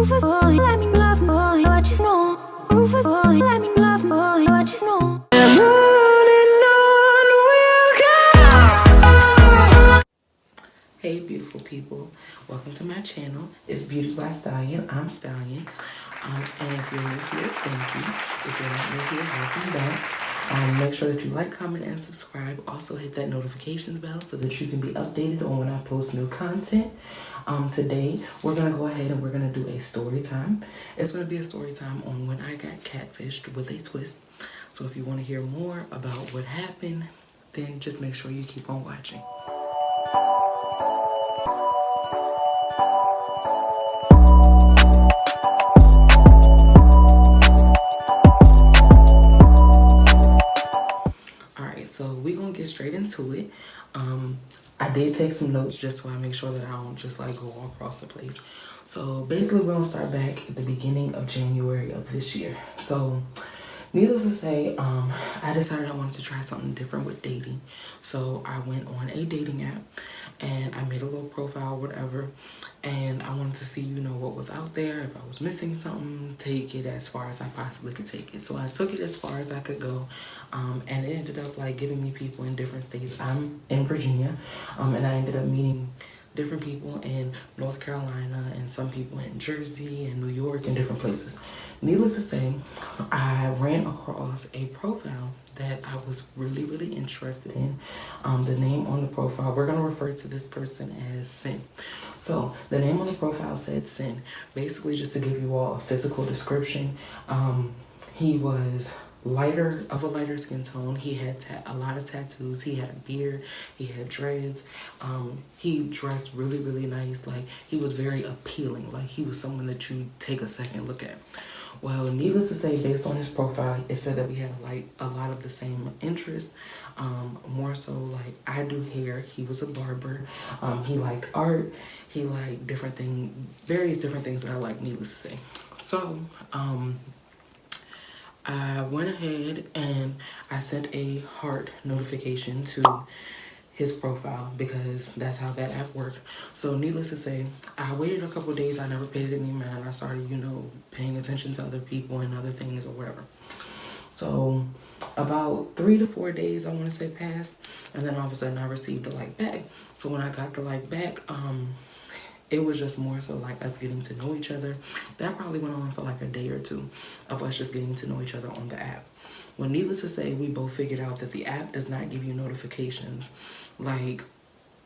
Rufus boy, let me love boy, what you know. Rufus boy, let me love boy, what you know. And on we'll go. Hey beautiful people, welcome to my channel. It's Beauty by Stallion. I'm Stallion. And if you're new here, thank you. If you're not new here, welcome back. Make sure that you like, comment, and subscribe. Also hit that notifications bell so that you can be updated on when I post new content. Today, we're going to go ahead and we're going to do a story time. It's going to be a story time on when I got catfished with a twist. So if you want to hear more about what happened, then just make sure you keep on watching. So we're gonna get straight into it. I did take some notes just so I make sure that I don't just like go all across the place. So basically we're gonna start back at the beginning of January of this year. So needless to say, I decided I wanted to try something different with dating. So I went on a dating app and I made a little profile, whatever. And I wanted to see, you know, what was out there. If I was missing something, take it as far as I possibly could take it. So I took it as far as I could go. And it ended up like giving me people in different states. I'm in Virginia, and I ended up meeting different people in North Carolina and some people in Jersey and New York and different places. Needless to say, I ran across a profile that I was really interested in. The name on the profile, we're gonna refer to this person as Sin. So the name on the profile said Sin. Basically, just to give you all a physical description, he was of a lighter skin tone. He had a lot of tattoos. He had a beard. He had dreads. He dressed really nice. Like, he was very appealing. Like, he was someone that you take a second look at. Well, needless to say, based on his profile, it said that we had a lot of the same interests. More so, like, I do hair. He was a barber. He liked art. He liked various different things that I like, needless to say. So, I went ahead and I sent a heart notification to his profile because that's how that app worked. So needless to say, I waited a couple of days. I never paid it any mind. I started, you know, paying attention to other people and other things or whatever. So about 3 to 4 days, I want to say, passed. And then all of a sudden I received a like back. So when I got the like back, it was just more so like us getting to know each other. That probably went on for like a day or two of us just getting to know each other on the app. Well, needless to say, we both figured out that the app does not give you notifications like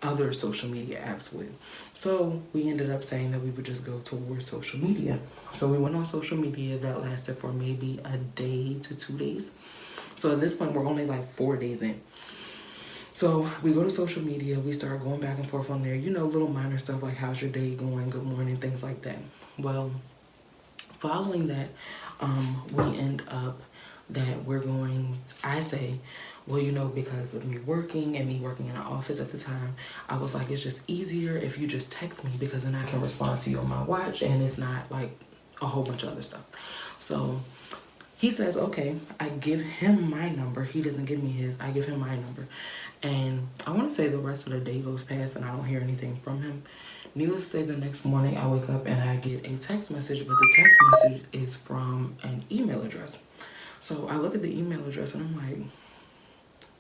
other social media apps would. So we ended up saying that we would just go towards social media. So we went on social media. That lasted for maybe a day to 2 days. So at this point, we're only like 4 days in. So we go to social media, we start going back and forth on there, you know, little minor stuff like how's your day going, good morning, things like that. Well, following that, we end up that I say, well, you know, because of me working and me working in an office at the time, I was like, it's just easier if you just text me because then I can respond to you on my watch and it's not like a whole bunch of other stuff. So he says, okay. I give him my number. He doesn't give me his. I give him my number. And I want to say the rest of the day goes past and I don't hear anything from him. Needless to say, the next morning I wake up and I get a text message, but the text message is from an email address. So I look at the email address and I'm like,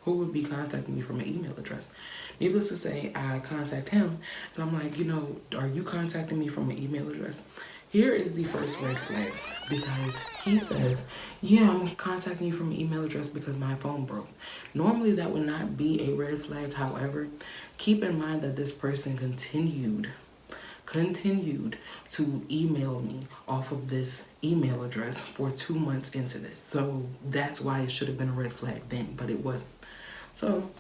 who would be contacting me from an email address? Needless to say, I contact him and I'm like, you know, are you contacting me from an email address? Here is the first red flag, because he says, yeah, I'm contacting you from an email address because my phone broke. Normally that would not be a red flag. However, keep in mind that this person continued to email me off of this email address for 2 months into this. So that's why it should have been a red flag then, but it wasn't. So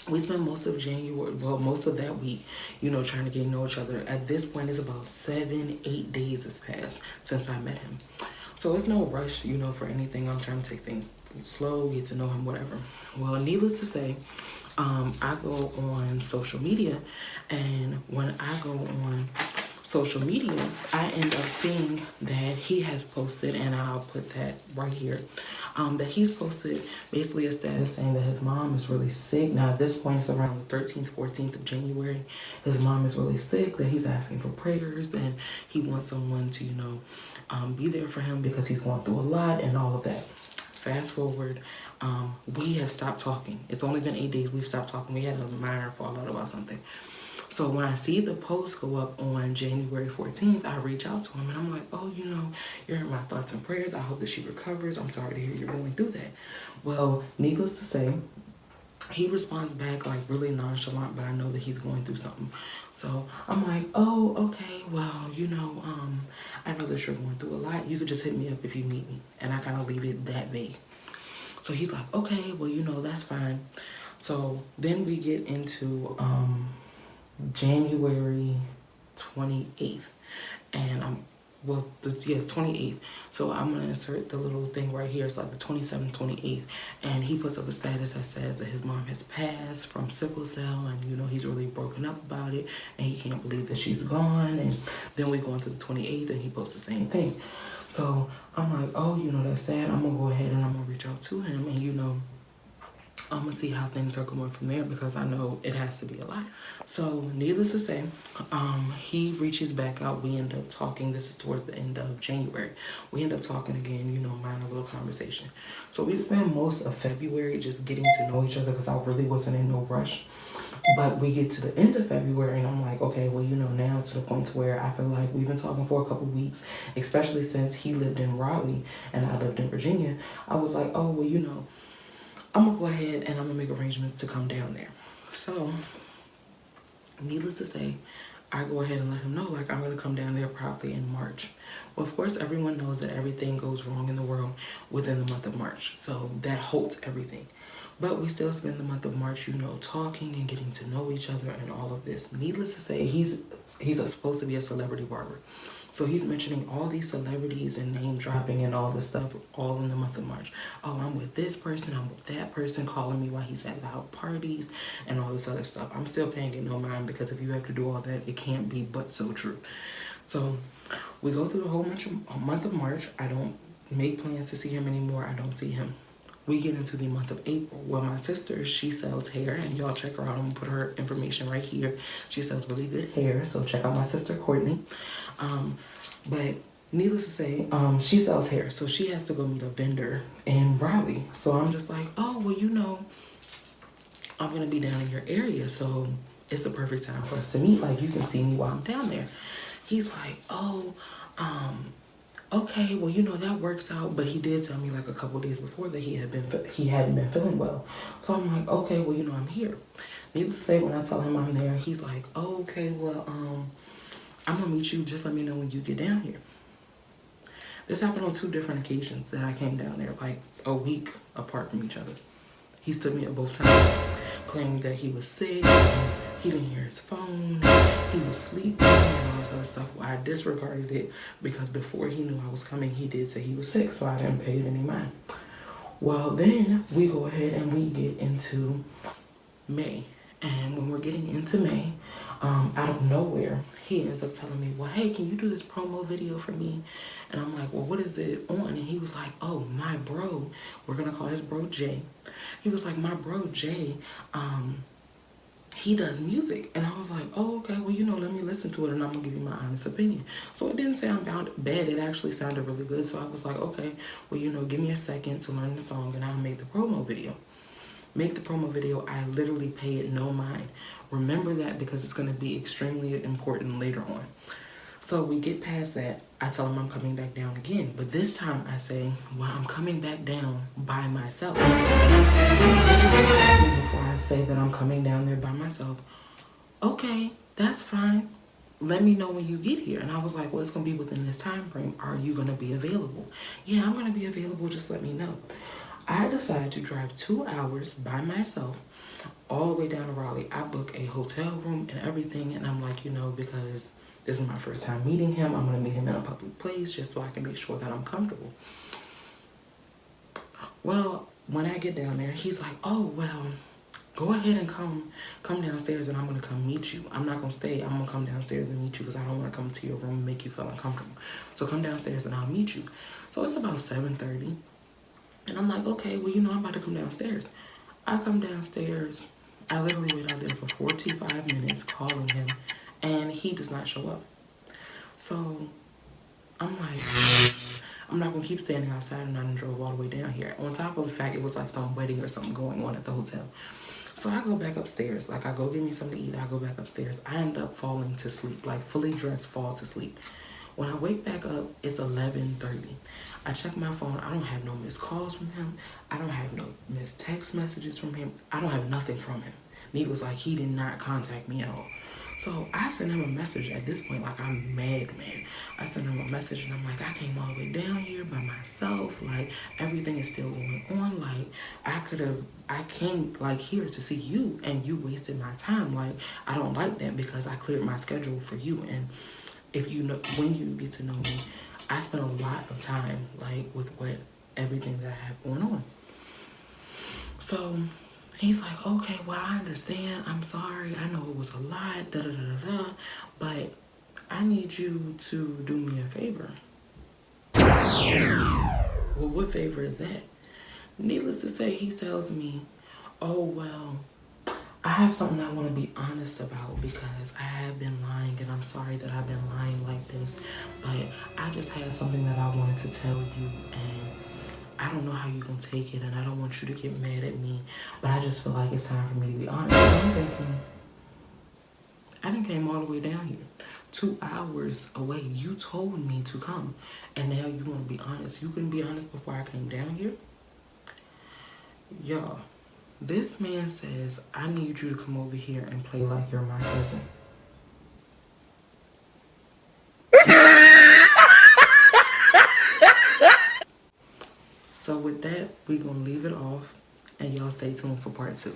we spent most of January, well, most of that week, you know, trying to get to know each other. At this point, it's about 7-8 days has passed since I met him. So it's no rush, you know, for anything. I'm trying to take things slow, get to know him, whatever. Well, needless to say, I go on social media, and when I go on social media, I end up seeing that he has posted, and I'll put that right here, that he's posted basically a status saying that his mom is really sick. Now at this point it's around the 13th, 14th of January. His mom is really sick, that he's asking for prayers, and he wants someone to, you know, be there for him because he's going through a lot and all of that. Fast forward, we have stopped talking. It's only been 8 days we've stopped talking. We had a minor fallout about something. So when I see the post go up on January 14th, I reach out to him and I'm like, oh, you know, you're in my thoughts and prayers. I hope that she recovers. I'm sorry to hear you're going through that. Well, needless to say, he responds back like really nonchalant, but I know that he's going through something. So I'm like, oh, okay, well, you know, I know that you're going through a lot. You could just hit me up if you need me. And I kind of leave it that vague. So he's like, okay, well, you know, that's fine. So then we get into January 28th, and well, yeah, 28th. So I'm gonna insert the little thing right here. It's like the 27th, 28th, and he puts up a status that says that his mom has passed from sickle cell, and you know he's really broken up about it, and he can't believe that she's gone. And then we go into the 28th, and he posts the same thing. So I'm like, oh, you know, that's sad. I'm gonna go ahead and I'm gonna reach out to him, and you know, I'm gonna see how things are going from there because I know it has to be a lot. So needless to say, he reaches back out. We end up talking. This is towards the end of January. We end up talking again, you know, minor little conversation. So we spent most of February just getting to know each other because I really wasn't in no rush. But we get to the end of February and I'm like, okay, well, you know, now to the point where I feel like we've been talking for a couple weeks, especially since he lived in Raleigh and I lived in Virginia. I was like, oh, well, you know, I'm gonna go ahead and I'm gonna make arrangements to come down there. So, needless to say, I go ahead and let him know, like, I'm gonna come down there probably in March. Well, of course, everyone knows that everything goes wrong in the world within the month of March. So that halts everything. But we still spend the month of March, you know, talking and getting to know each other and all of this. Needless to say, he's supposed to be a celebrity barber. So he's mentioning all these celebrities and name dropping and all this stuff all in the month of March. Oh, I'm with this person, I'm with that person, calling me while he's at loud parties and all this other stuff. I'm still paying it no mind because if you have to do all that, it can't be but so true. So we go through the whole month of March. I don't make plans to see him anymore. I don't see him. We get into the month of April. Well, my sister, she sells hair, and y'all check her out. I'm gonna put her information right here. She sells really good hair, so check out my sister, Courtney. But needless to say, she sells hair, so she has to go meet a vendor in Raleigh. So I'm just like, oh, well, you know, I'm gonna be down in your area, so it's the perfect time for us to meet. Like, you can see me while I'm down there. He's like, oh, okay, well, you know, that works out. But he did tell me like a couple days before that he hadn't been feeling well. So I'm like, okay, well, you know, I'm here. Needless to say, when I tell him I'm there, he's like, oh, okay, well, I'm gonna meet you. Just let me know when you get down here. This happened on 2 different occasions that I came down there, like a week apart from each other. He stood me up both times, claiming that he was sick, he didn't hear his phone, he was sleeping, and all this other stuff. Well, I disregarded it because before he knew I was coming, he did say he was sick, so I didn't pay it any mind. Well, then we go ahead and we get into May. And when we're getting into May, out of nowhere, he ends up telling me, well, hey, can you do this promo video for me? And I'm like, well, what is it on? And he was like, oh, my bro, we're going to call his bro Jay. He was like, my bro Jay, he does music. And I was like, oh, okay, well, you know, let me listen to it and I'm going to give you my honest opinion. So it didn't sound bad. It actually sounded really good. So I was like, okay, well, you know, give me a second to learn the song and I'll make the promo video. Make the promo video. I literally pay it no mind. Remember that because it's going to be extremely important later on. So we get past that. I tell him I'm coming back down again. But this time I say, well, I'm coming back down by myself. Before I say that I'm coming down there by myself, okay, that's fine. Let me know when you get here. And I was like, well, it's going to be within this time frame. Are you going to be available? Yeah, I'm going to be available. Just let me know. I decided to drive 2 hours by myself all the way down to Raleigh. I book a hotel room and everything. And I'm like, you know, because this is my first time meeting him, I'm going to meet him in a public place just so I can make sure that I'm comfortable. Well, when I get down there, he's like, oh, well, go ahead and come downstairs and I'm gonna come meet you. I'm not gonna stay. I'm gonna come downstairs and meet you because I don't want to come to your room and make you feel uncomfortable. So come downstairs and I'll meet you. So it's about 7:30, and I'm like, okay, well, I'm about to come downstairs. I come downstairs. I literally wait out there for 45 minutes calling him, and he does not show up. So I'm like, I'm not gonna keep standing outside, and I drove all the way down here. On top of the fact it was like some wedding or something going on at the hotel. So I go back upstairs. Like, I go get me something to eat. I go back upstairs. I end up falling to sleep, like fully dressed, fall to sleep. When I wake back up, it's 11:30. I check my phone. I don't have no missed calls from him. I don't have no missed text messages from him. I don't have nothing from him. Needless, like, he did not contact me at all. So I sent him a message at this point, like, I'm mad, man. I sent him a message and I'm like, I came all the way down here by myself. Like, everything is still going on. Like, I came like here to see you and you wasted my time. Like, I don't like that because I cleared my schedule for you. And if you know, when you get to know me, I spend a lot of time like with everything that I have going on. So he's like, okay, well, I understand. I'm sorry. I know it was a lot, but I need you to do me a favor. Well, what favor is that? Needless to say, he tells me, oh, well, I have something I want to be honest about because I have been lying, and I'm sorry that I've been lying like this, but I just had something that I wanted to tell you, and I don't know how you're going to take it, and I don't want you to get mad at me, but I just feel like it's time for me to be honest. I'm thinking, I done came all the way down here, 2 hours away. You told me to come, and now you want to be honest. You couldn't be honest before I came down here? Y'all, this man says, I need you to come over here and play like you're my cousin. So with that, we're going to leave it off, and y'all stay tuned for part 2.